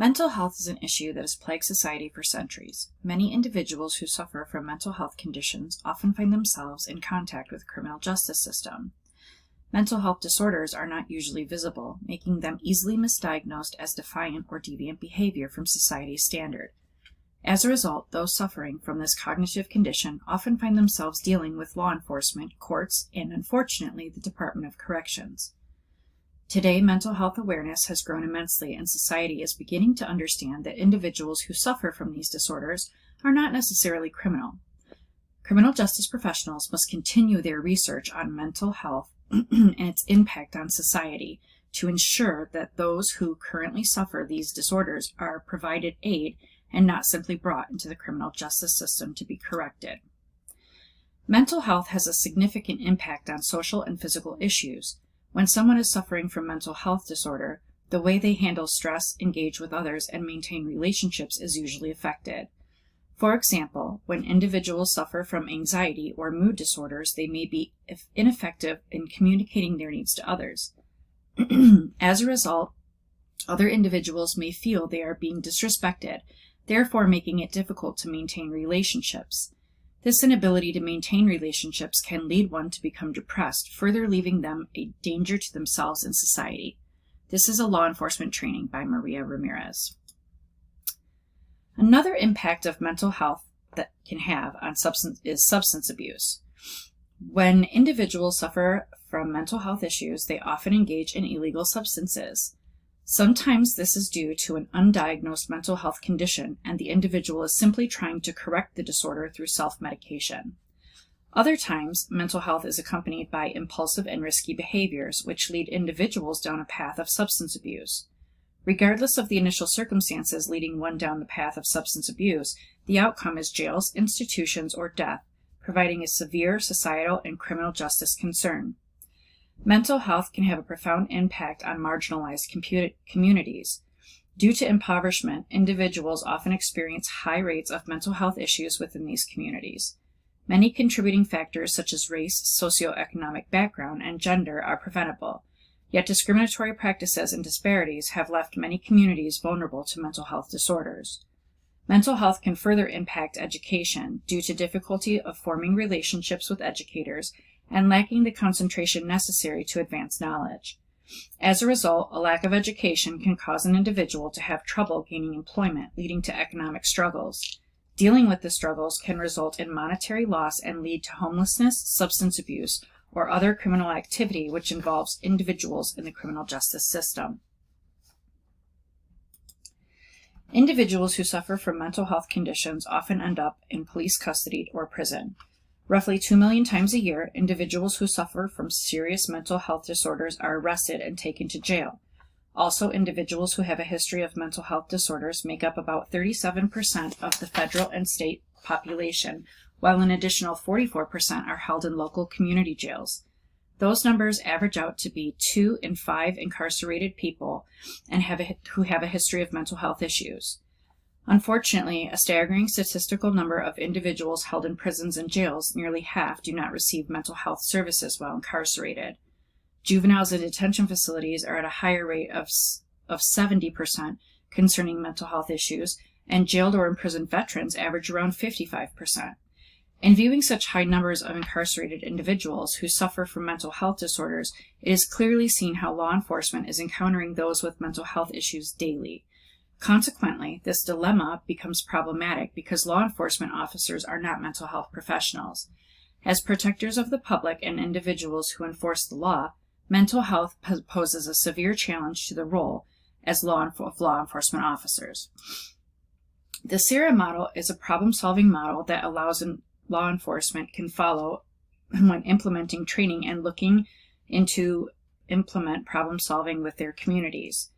Mental health is an issue that has plagued society for centuries. Many individuals who suffer from mental health conditions often find themselves in contact with the criminal justice system. Mental health disorders are not usually visible, making them easily misdiagnosed as defiant or deviant behavior from society's standard. As a result, those suffering from this cognitive condition often find themselves dealing with law enforcement, courts, and unfortunately, the Department of Corrections. Today, mental health awareness has grown immensely, and society is beginning to understand that individuals who suffer from these disorders are not necessarily criminal. Criminal justice professionals must continue their research on mental health and its impact on society to ensure that those who currently suffer these disorders are provided aid and not simply brought into the criminal justice system to be corrected. Mental health has a significant impact on social and physical issues. When someone is suffering from mental health disorder, the way they handle stress, engage with others, and maintain relationships is usually affected. For example, when individuals suffer from anxiety or mood disorders, they may be ineffective in communicating their needs to others. As a result, other individuals may feel they are being disrespected, therefore making it difficult to maintain relationships. This inability to maintain relationships can lead one to become depressed, further leaving them a danger to themselves and society. This is a law enforcement training by Maria Ramirez. Another impact of mental health that can have on substance abuse. When individuals suffer from mental health issues, they often engage in illegal substances. Sometimes this is due to an undiagnosed mental health condition, and the individual is simply trying to correct the disorder through self-medication. Other times, mental health is accompanied by impulsive and risky behaviors, which lead individuals down a path of substance abuse. Regardless of the initial circumstances leading one down the path of substance abuse, the outcome is jails, institutions, or death, providing a severe societal and criminal justice concern. Mental health can have a profound impact on marginalized communities. Due to impoverishment, individuals often experience high rates of mental health issues within these communities. Many contributing factors such as race, socioeconomic background, and gender are preventable, yet discriminatory practices and disparities have left many communities vulnerable to mental health disorders. Mental health can further impact education due to difficulty of forming relationships with educators and lacking the concentration necessary to advance knowledge. As a result, a lack of education can cause an individual to have trouble gaining employment, leading to economic struggles. Dealing with the struggles can result in monetary loss and lead to homelessness, substance abuse, or other criminal activity which involves individuals in the criminal justice system. Individuals who suffer from mental health conditions often end up in police custody or prison. Roughly 2 million times a year, individuals who suffer from serious mental health disorders are arrested and taken to jail. Also, individuals who have a history of mental health disorders make up about 37% of the federal and state population, while an additional 44% are held in local community jails. Those numbers average out to be 2 in 5 incarcerated people who have a history of mental health issues. Unfortunately, a staggering statistical number of individuals held in prisons and jails, nearly half, do not receive mental health services while incarcerated. Juveniles in detention facilities are at a higher rate of 70% concerning mental health issues, and jailed or imprisoned veterans average around 55%. In viewing such high numbers of incarcerated individuals who suffer from mental health disorders, it is clearly seen how law enforcement is encountering those with mental health issues daily. Consequently, this dilemma becomes problematic because law enforcement officers are not mental health professionals. As protectors of the public and individuals who enforce the law, mental health poses a severe challenge to the role as law enforcement officers. The SARA model is a problem-solving model that allows law enforcement can follow when implementing training and looking into implement problem-solving with their communities.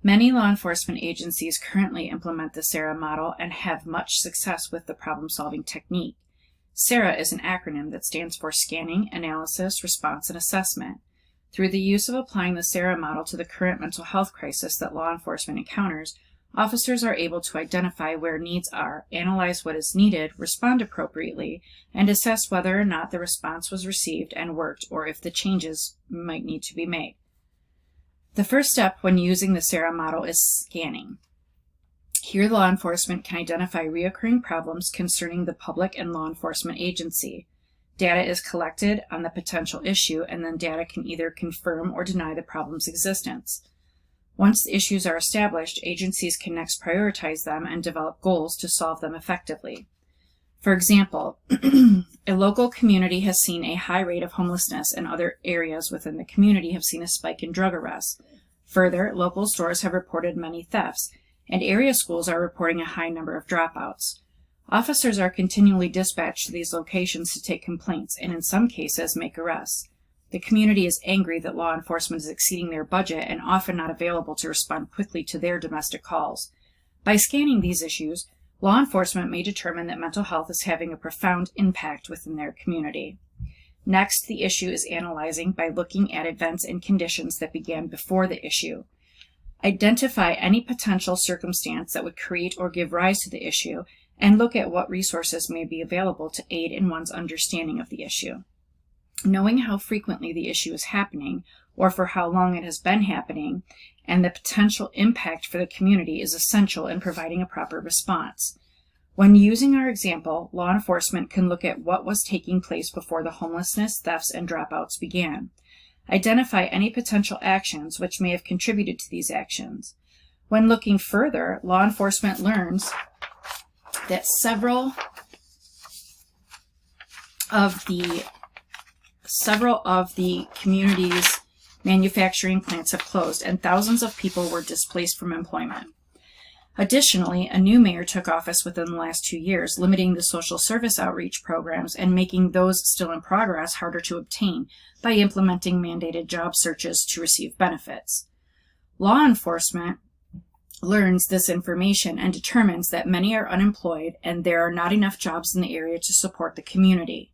Many law enforcement agencies currently implement the SARA model and have much success with the problem-solving technique. SARA is an acronym that stands for Scanning, Analysis, Response, and Assessment. Through the use of applying the SARA model to the current mental health crisis that law enforcement encounters, officers are able to identify where needs are, analyze what is needed, respond appropriately, and assess whether or not the response was received and worked, or if the changes might need to be made. The first step when using the SARA model is scanning. Here, law enforcement can identify recurring problems concerning the public and law enforcement agency. Data is collected on the potential issue, and then data can either confirm or deny the problem's existence. Once the issues are established, agencies can next prioritize them and develop goals to solve them effectively. For example, a local community has seen a high rate of homelessness, and other areas within the community have seen a spike in drug arrests. Further, local stores have reported many thefts, and area schools are reporting a high number of dropouts. Officers are continually dispatched to these locations to take complaints and in some cases make arrests. The community is angry that law enforcement is exceeding their budget and often not available to respond quickly to their domestic calls. By scanning these issues, law enforcement may determine that mental health is having a profound impact within their community. Next, the issue is analyzing by looking at events and conditions that began before the issue. Identify any potential circumstance that would create or give rise to the issue, and look at what resources may be available to aid in one's understanding of the issue. Knowing how frequently the issue is happening, or for how long it has been happening, and the potential impact for the community is essential in providing a proper response. When using our example, law enforcement can look at what was taking place before the homelessness, thefts, and dropouts began. Identify any potential actions which may have contributed to these actions. When looking further, law enforcement learns that several of the community's manufacturing plants have closed and thousands of people were displaced from employment. Additionally, a new mayor took office within the last 2 years, limiting the social service outreach programs and making those still in progress harder to obtain by implementing mandated job searches to receive benefits. Law enforcement learns this information and determines that many are unemployed and there are not enough jobs in the area to support the community.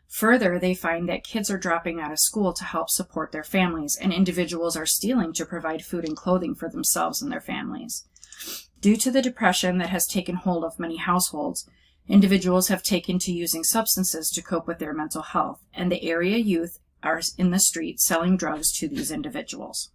Further, they find that kids are dropping out of school to help support their families, and individuals are stealing to provide food and clothing for themselves and their families. Due to the depression that has taken hold of many households, individuals have taken to using substances to cope with their mental health, and the area youth are in the streets selling drugs to these individuals.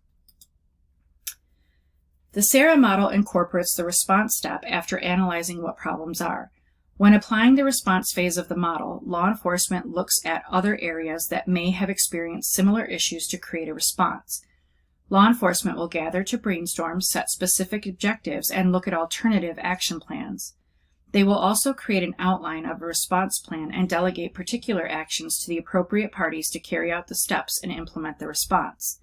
The SARA model incorporates the response step after analyzing what problems are. When applying the response phase of the model, law enforcement looks at other areas that may have experienced similar issues to create a response. Law enforcement will gather to brainstorm, set specific objectives, and look at alternative action plans. They will also create an outline of a response plan and delegate particular actions to the appropriate parties to carry out the steps and implement the response.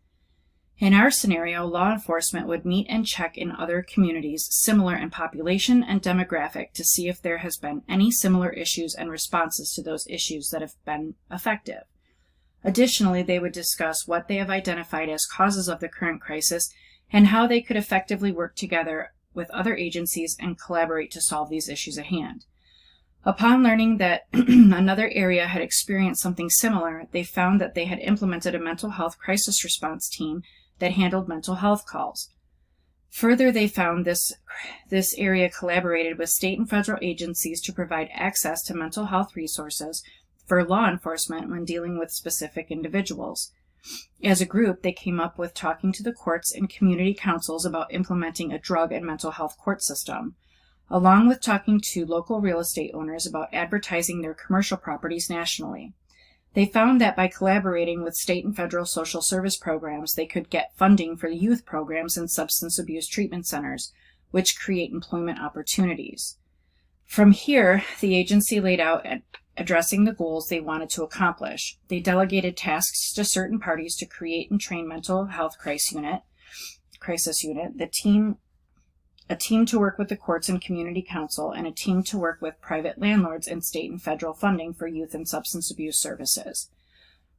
In our scenario, law enforcement would meet and check in other communities similar in population and demographic to see if there has been any similar issues and responses to those issues that have been effective. Additionally, they would discuss what they have identified as causes of the current crisis and how they could effectively work together with other agencies and collaborate to solve these issues at hand. Upon learning that another area had experienced something similar, they found that they had implemented a mental health crisis response team that handled mental health calls. Further, they found this area collaborated with state and federal agencies to provide access to mental health resources for law enforcement when dealing with specific individuals. As a group, they came up with talking to the courts and community councils about implementing a drug and mental health court system, along with talking to local real estate owners about advertising their commercial properties nationally. They found that by collaborating with state and federal social service programs, they could get funding for youth programs and substance abuse treatment centers, which create employment opportunities. From here, the agency laid out addressing the goals they wanted to accomplish. They delegated tasks to certain parties to create and train mental health crisis unit, a team to work with the courts and community council, and a team to work with private landlords and state and federal funding for youth and substance abuse services.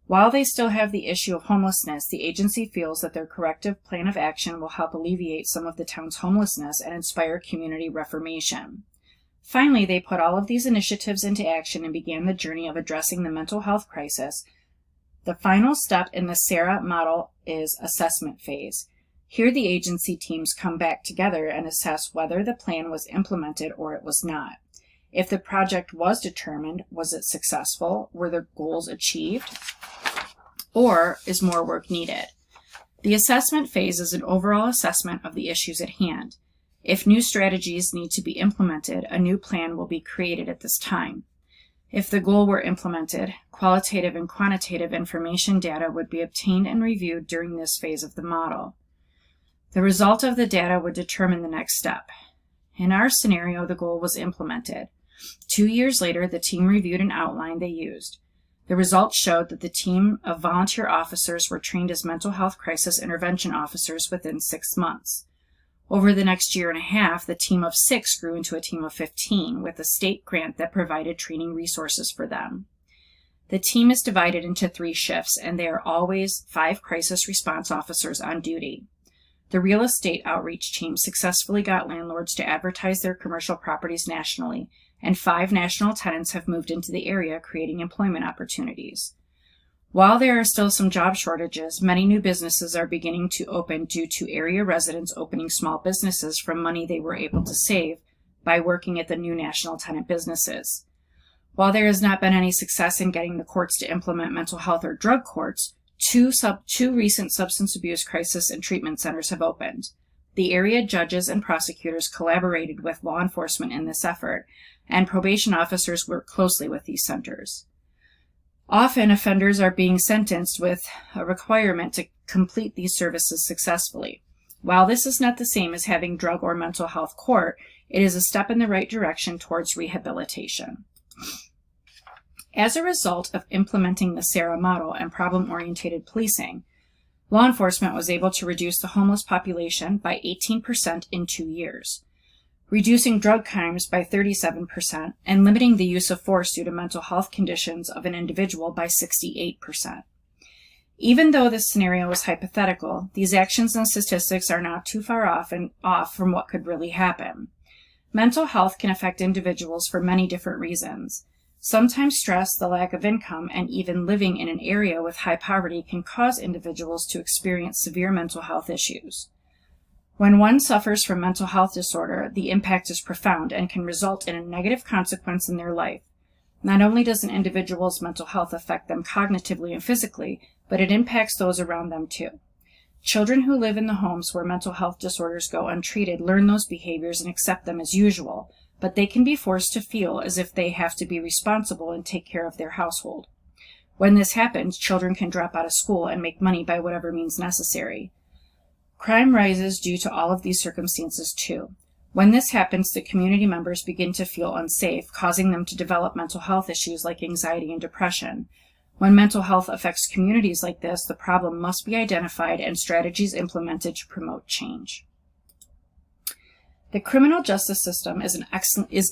While they still have the issue of homelessness, the agency feels that their corrective plan of action will help alleviate some of the town's homelessness and inspire community reformation. Finally, they put all of these initiatives into action and began the journey of addressing the mental health crisis. The final step in the SARA model is assessment phase. Here, the agency teams come back together and assess whether the plan was implemented or it was not. If the project was determined, was it successful? Were the goals achieved? Or is more work needed? The assessment phase is an overall assessment of the issues at hand. If new strategies need to be implemented, a new plan will be created at this time. If the goal were implemented, qualitative and quantitative information data would be obtained and reviewed during this phase of the model. The result of the data would determine the next step. In our scenario, the goal was implemented. 2 years later, the team reviewed an outline they used. The results showed that the team of volunteer officers were trained as mental health crisis intervention officers within 6 months. Over the next year and a half, the team of 6 grew into a team of 15 with a state grant that provided training resources for them. The team is divided into 3 shifts, and there are always 5 crisis response officers on duty. The real estate outreach team successfully got landlords to advertise their commercial properties nationally, and 5 national tenants have moved into the area, creating employment opportunities. While there are still some job shortages, many new businesses are beginning to open due to area residents opening small businesses from money they were able to save by working at the new national tenant businesses. While there has not been any success in getting the courts to implement mental health or drug courts, two recent substance abuse crisis and treatment centers have opened. The area judges and prosecutors collaborated with law enforcement in this effort, and probation officers work closely with these centers. Often, offenders are being sentenced with a requirement to complete these services successfully. While this is not the same as having drug or mental health court, it is a step in the right direction towards rehabilitation. As a result of implementing the SARA model and problem-oriented policing, law enforcement was able to reduce the homeless population by 18% in 2 years, reducing drug crimes by 37%, and limiting the use of force due to mental health conditions of an individual by 68%. Even though this scenario is hypothetical, these actions and statistics are not too far off from what could really happen. Mental health can affect individuals for many different reasons. Sometimes stress, the lack of income, and even living in an area with high poverty can cause individuals to experience severe mental health issues. When one suffers from mental health disorder, the impact is profound and can result in a negative consequence in their life. Not only does an individual's mental health affect them cognitively and physically, but it impacts those around them too. Children who live in the homes where mental health disorders go untreated learn those behaviors and accept them as usual, but they can be forced to feel as if they have to be responsible and take care of their household. When this happens, children can drop out of school and make money by whatever means necessary. Crime rises due to all of these circumstances too. When this happens, the community members begin to feel unsafe, causing them to develop mental health issues like anxiety and depression. When mental health affects communities like this, the problem must be identified and strategies implemented to promote change. The criminal justice system is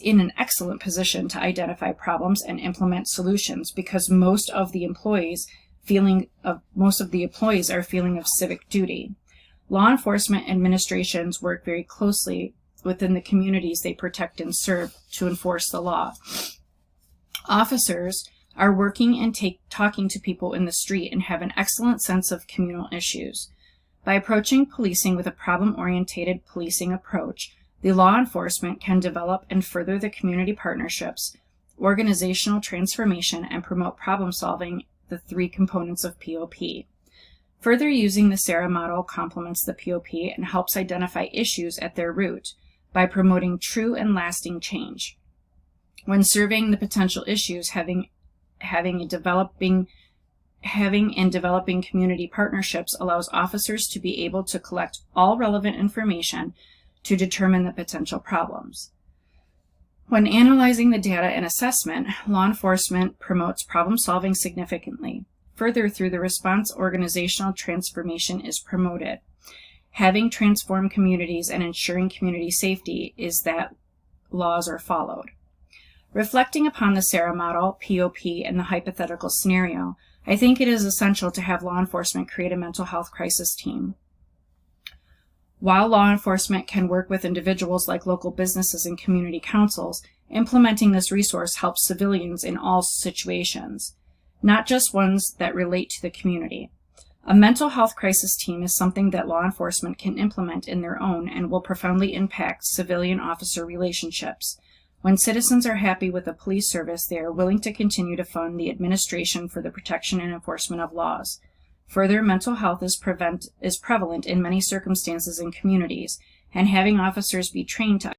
in an excellent position to identify problems and implement solutions because most of the employees are feeling of civic duty. Law enforcement administrations work very closely within the communities they protect and serve to enforce the law. Officers are working and talking to people in the street and have an excellent sense of communal issues. By approaching policing with a problem-oriented policing approach, the law enforcement can develop and further the community partnerships, organizational transformation, and promote problem-solving, the 3 components of POP. Further using the SARA model complements the POP and helps identify issues at their root by promoting true and lasting change. When surveying the potential issues, having and developing community partnerships allows officers to be able to collect all relevant information to determine the potential problems. When analyzing the data and assessment, law enforcement promotes problem solving significantly. Further, through the response, organizational transformation is promoted. Having transformed communities and ensuring community safety is that laws are followed. Reflecting upon the SARA model, POP, and the hypothetical scenario, I think it is essential to have law enforcement create a mental health crisis team. While law enforcement can work with individuals like local businesses and community councils, implementing this resource helps civilians in all situations, not just ones that relate to the community. A mental health crisis team is something that law enforcement can implement in their own and will profoundly impact civilian-officer relationships. When citizens are happy with the police service, they are willing to continue to fund the administration for the protection and enforcement of laws. Further, mental health is prevalent in many circumstances and communities, and having officers be trained to